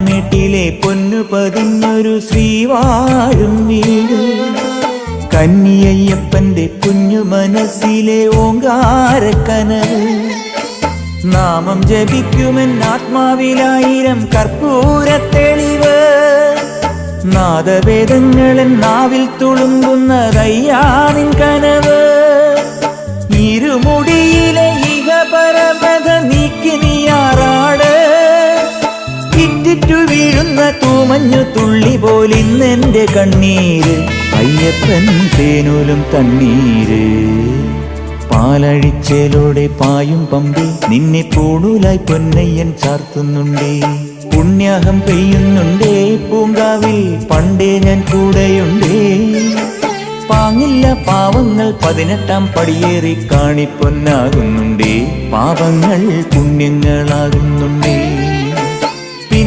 മേട്ടിലെ പൊന്നു പതിഞ്ഞൊരു ശ്രീവാഴും വീട്, കന്നിയയ്യപ്പന്റെ കുഞ്ഞു മനസ്സിലെ ഓങ്കാരക്കനൽ. നാമം ജപിക്കുമെൻ ആത്മാവിലായിരം കർപ്പൂര തെളിവ്, നാദവേദങ്ങളൻ നാവിൽ തുളുമ്പുന്നതയ്യാനിൻ കനവ്. ഇരുമുടിയിലെ ഇഹപരമത നീക്കി നീയാറാട്, ഇറ്റിറ്റു വീഴുന്ന തൂമഞ്ഞു തുള്ളി പോലിന്നെന്റെ കണ്ണീര്. അയ്യപ്പൻ തേനൂലും തണ്ണീര്. പാലഴിച്ചേലോടെ പായും പമ്പി നിന്നെ പൂണൂലായി പൊന്നയ്യൻ ചാർത്തുന്നുണ്ടേ. പുണ്യാഹം പെയ്യുന്നുണ്ടേ പൂങ്കാവിൽ പണ്ടേ ഞാൻ കൂടെയുണ്ടേ. പാങ്ങില്ല പാവങ്ങൾ 18-ാം പടിയേറി കാണിപ്പൊന്നാകുന്നുണ്ടേ. പാപങ്ങൾ പുണ്യങ്ങളാകുന്നുണ്ടേ.